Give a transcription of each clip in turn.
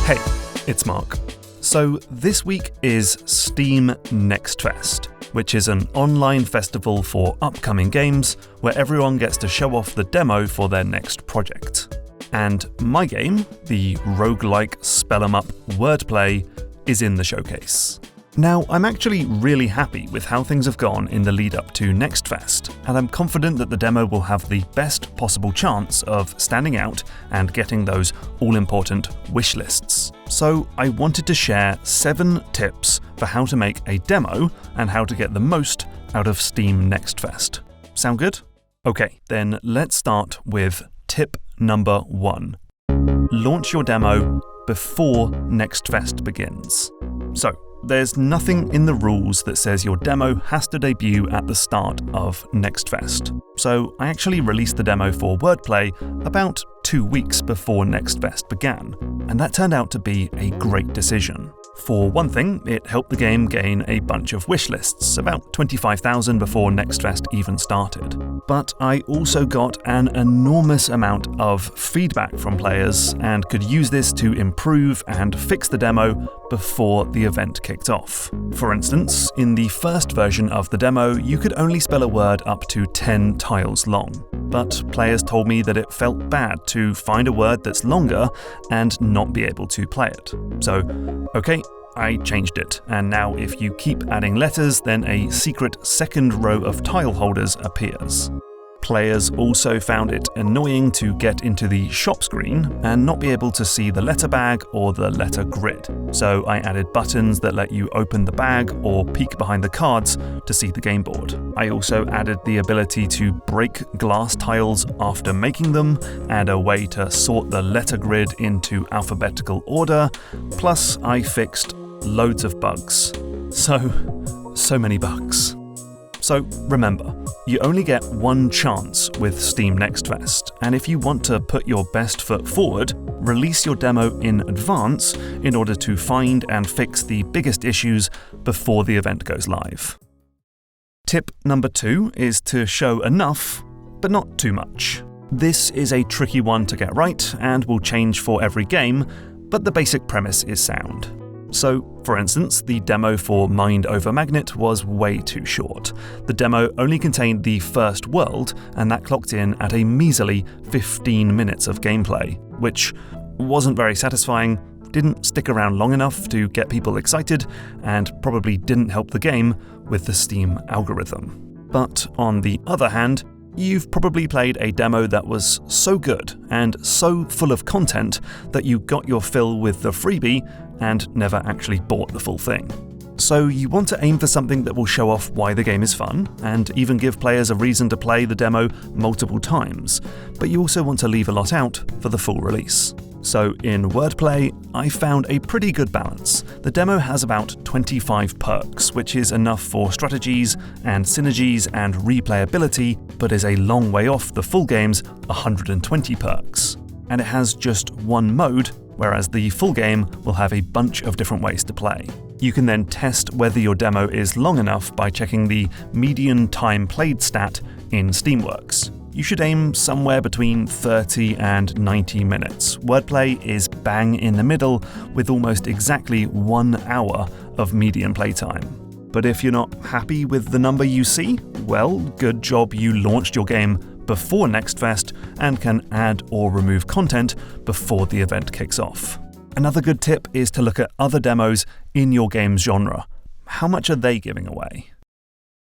Hey, it's Mark. So this week is Steam Next Fest, which is an online festival for upcoming games where everyone gets to show off the demo for their next project. And my game, the roguelike spell 'em up Wordplay, is in the showcase. Now, I'm actually really happy with how things have gone in the lead up to Next Fest, and I'm confident that the demo will have the best possible chance of standing out and getting those all-important wish lists. So I wanted to share 7 tips for how to make a demo and how to get the most out of Steam Next Fest. Sound good? Okay, then let's start with tip number 1. Launch your demo before Next Fest begins. So, there's nothing in the rules that says your demo has to debut at the start of Next Fest. So I actually released the demo for Wordplay about 2 weeks before Next Fest began, and that turned out to be a great decision. For one thing, it helped the game gain a bunch of wish lists, about 25,000 before Next Fest even started. But I also got an enormous amount of feedback from players and could use this to improve and fix the demo before the event kicked off. For instance, in the first version of the demo, you could only spell a word up to 10 tiles long. But players told me that it felt bad to find a word that's longer and not be able to play it. So, okay, I changed it, and now if you keep adding letters, then a secret second row of tile holders appears. Players also found it annoying to get into the shop screen and not be able to see the letter bag or the letter grid. So I added buttons that let you open the bag or peek behind the cards to see the game board. I also added the ability to break glass tiles after making them, and a way to sort the letter grid into alphabetical order, plus I fixed loads of bugs. So many bugs. So remember, you only get one chance with Steam Next Fest, and if you want to put your best foot forward, release your demo in advance in order to find and fix the biggest issues before the event goes live. Tip number 2 is to show enough, but not too much. This is a tricky one to get right and will change for every game, but the basic premise is sound. So, for instance, the demo for Mind Over Magnet was way too short. The demo only contained the first world, and that clocked in at a measly 15 minutes of gameplay, which wasn't very satisfying, didn't stick around long enough to get people excited, and probably didn't help the game with the Steam algorithm. But on the other hand, you've probably played a demo that was so good and so full of content that you got your fill with the freebie and never actually bought the full thing. So you want to aim for something that will show off why the game is fun, and even give players a reason to play the demo multiple times, but you also want to leave a lot out for the full release. So in Wordplay, I found a pretty good balance. The demo has about 25 perks, which is enough for strategies and synergies and replayability, but is a long way off the full game's 120 perks. And it has just one mode, whereas the full game will have a bunch of different ways to play. You can then test whether your demo is long enough by checking the median time played stat in Steamworks. You should aim somewhere between 30 and 90 minutes. Wordplay is bang in the middle, with almost exactly 1 hour of median playtime. But if you're not happy with the number you see, well, good job you launched your game before Next Fest and can add or remove content before the event kicks off. Another good tip is to look at other demos in your game's genre. How much are they giving away?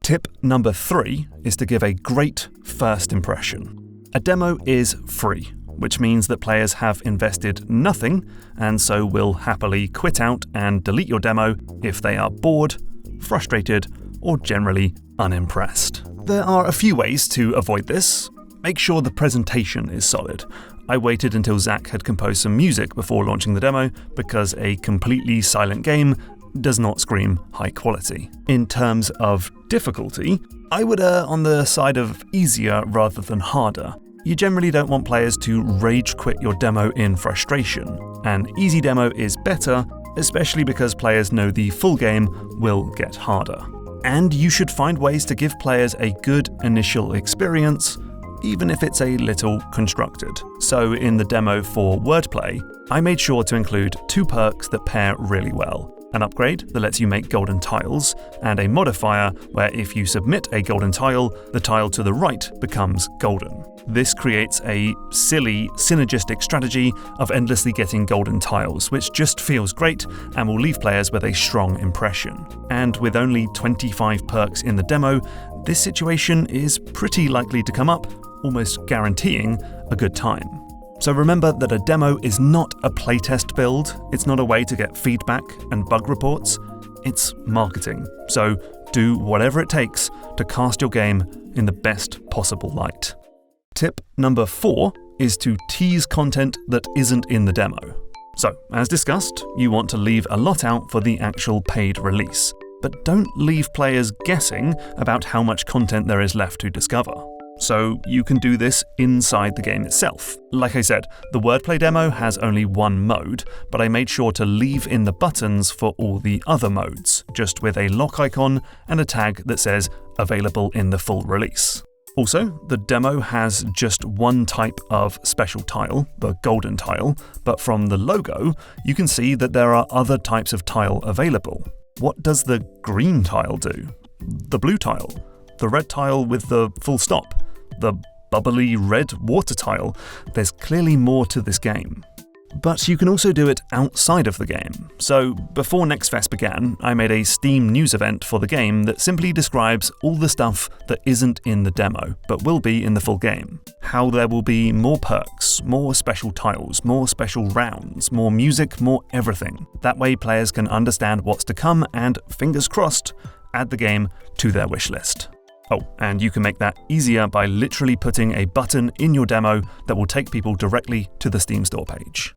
Tip number 3 is to give a great first impression. A demo is free, which means that players have invested nothing and so will happily quit out and delete your demo if they are bored, frustrated, or generally unimpressed. There are a few ways to avoid this. Make sure the presentation is solid. I waited until Zach had composed some music before launching the demo because a completely silent game does not scream high quality. In terms of difficulty, I would err on the side of easier rather than harder. You generally don't want players to rage quit your demo in frustration. An easy demo is better, especially because players know the full game will get harder. And you should find ways to give players a good initial experience even if it's a little constructed. So in the demo for wordplay, I made sure to include 2 perks that pair really well. An upgrade that lets you make golden tiles, and a modifier where if you submit a golden tile, the tile to the right becomes golden. This creates a silly, synergistic strategy of endlessly getting golden tiles, which just feels great and will leave players with a strong impression. And with only 25 perks in the demo, this situation is pretty likely to come up, almost guaranteeing a good time. So remember that a demo is not a playtest build, it's not a way to get feedback and bug reports, it's marketing. So do whatever it takes to cast your game in the best possible light. Tip number 4 is to tease content that isn't in the demo. So, as discussed, you want to leave a lot out for the actual paid release, but don't leave players guessing about how much content there is left to discover. So you can do this inside the game itself. Like I said, the wordplay demo has only 1 mode, but I made sure to leave in the buttons for all the other modes, just with a lock icon and a tag that says available in the full release. Also, the demo has just 1 type of special tile, the golden tile, but from the logo, you can see that there are other types of tile available. What does the green tile do? The blue tile? The red tile with the full stop? The bubbly red water tile? There's clearly more to this game. But you can also do it outside of the game. So before Next Fest began, I made a Steam news event for the game that simply describes all the stuff that isn't in the demo, but will be in the full game. How there will be more perks, more special tiles, more special rounds, more music, more everything. That way players can understand what's to come and, fingers crossed, add the game to their wishlist. Oh, and you can make that easier by literally putting a button in your demo that will take people directly to the Steam store page.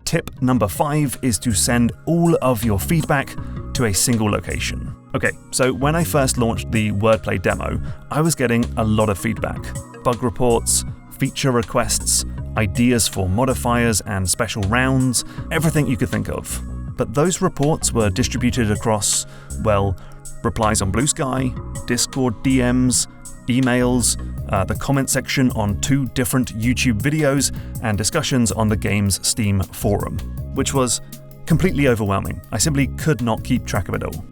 Tip number 5 is to send all of your feedback to a single location. Okay, so when I first launched the wordplay demo, I was getting a lot of feedback. Bug reports, feature requests, ideas for modifiers and special rounds, everything you could think of. But those reports were distributed across, well, replies on Blue Sky, Discord DMs, emails, the comment section on 2 different YouTube videos, and discussions on the game's Steam forum, which was completely overwhelming. I simply could not keep track of it all.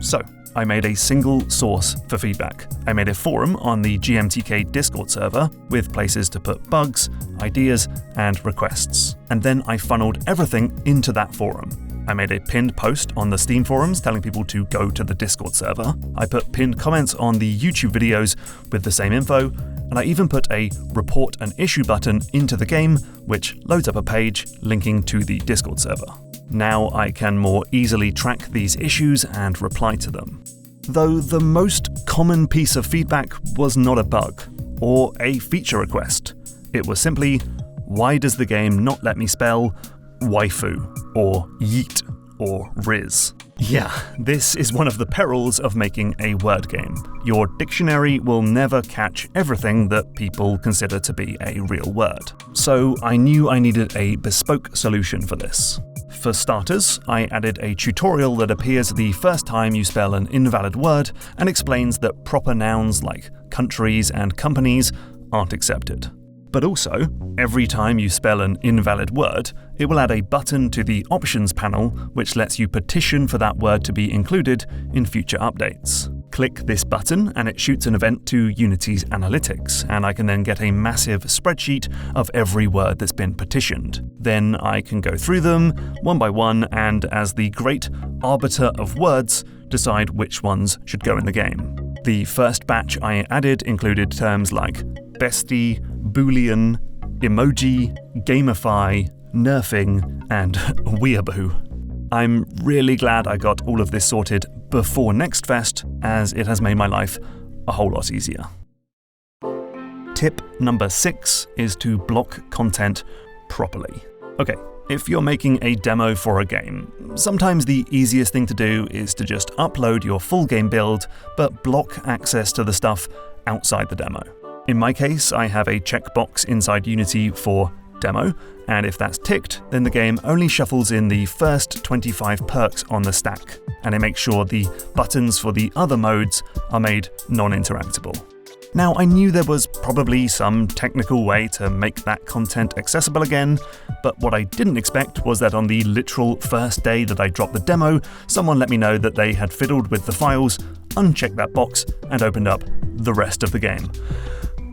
So, I made a single source for feedback. I made a forum on the GMTK Discord server with places to put bugs, ideas, and requests. And then I funneled everything into that forum. I made a pinned post on the Steam forums telling people to go to the Discord server. I put pinned comments on the YouTube videos with the same info, and I even put a report an issue button into the game, which loads up a page linking to the Discord server. Now I can more easily track these issues and reply to them. Though the most common piece of feedback was not a bug or a feature request. It was simply, why does the game not let me spell waifu, or yeet, or riz? Yeah, this is one of the perils of making a word game. Your dictionary will never catch everything that people consider to be a real word. So I knew I needed a bespoke solution for this. For starters, I added a tutorial that appears the first time you spell an invalid word and explains that proper nouns like countries and companies aren't accepted. But also, every time you spell an invalid word, it will add a button to the options panel which lets you petition for that word to be included in future updates. Click this button and it shoots an event to Unity's analytics, and I can then get a massive spreadsheet of every word that's been petitioned. Then I can go through them one by one and, as the great arbiter of words, decide which ones should go in the game. The first batch I added included terms like bestie, boolean, emoji, gamify, nerfing, and weeaboo. I'm really glad I got all of this sorted before Next Fest, as it has made my life a whole lot easier. Tip number 6 is to block content properly. Okay, if you're making a demo for a game, sometimes the easiest thing to do is to just upload your full game build, but block access to the stuff outside the demo. In my case, I have a checkbox inside Unity for demo, and if that's ticked, then the game only shuffles in the first 25 perks on the stack, and it makes sure the buttons for the other modes are made non-interactable. Now, I knew there was probably some technical way to make that content accessible again, but what I didn't expect was that on the literal first day that I dropped the demo, someone let me know that they had fiddled with the files, unchecked that box, and opened up the rest of the game.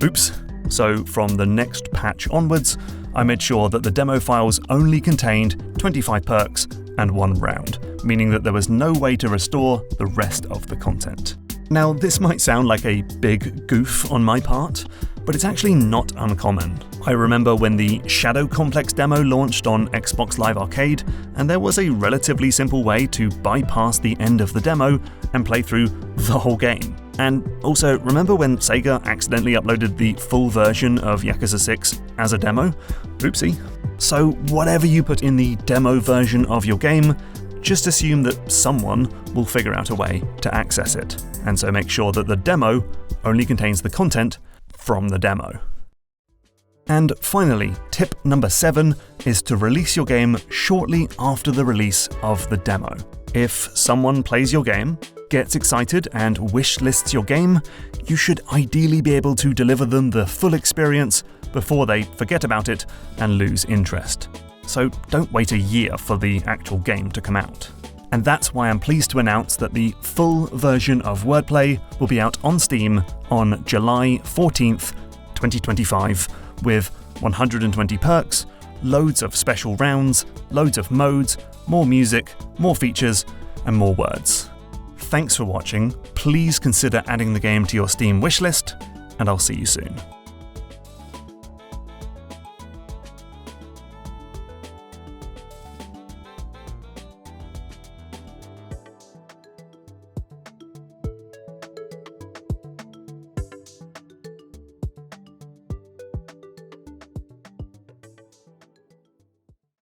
Oops. So from the next patch onwards, I made sure that the demo files only contained 25 perks and 1 round, meaning that there was no way to restore the rest of the content. Now, this might sound like a big goof on my part, but it's actually not uncommon. I remember when the Shadow Complex demo launched on Xbox Live Arcade, and there was a relatively simple way to bypass the end of the demo and play through the whole game. And also, remember when Sega accidentally uploaded the full version of Yakuza 6 as a demo? Oopsie. So whatever you put in the demo version of your game, just assume that someone will figure out a way to access it. And so make sure that the demo only contains the content from the demo. And finally, tip number 7 is to release your game shortly after the release of the demo. If someone plays your game, gets excited and wishlists your game, you should ideally be able to deliver them the full experience before they forget about it and lose interest. So don't wait a year for the actual game to come out. And that's why I'm pleased to announce that the full version of Wordplay will be out on Steam on July 14th, 2025, with 120 perks, loads of special rounds, loads of modes, more music, more features, and more words. Thanks for watching. Please consider adding the game to your Steam wishlist, and I'll see you soon.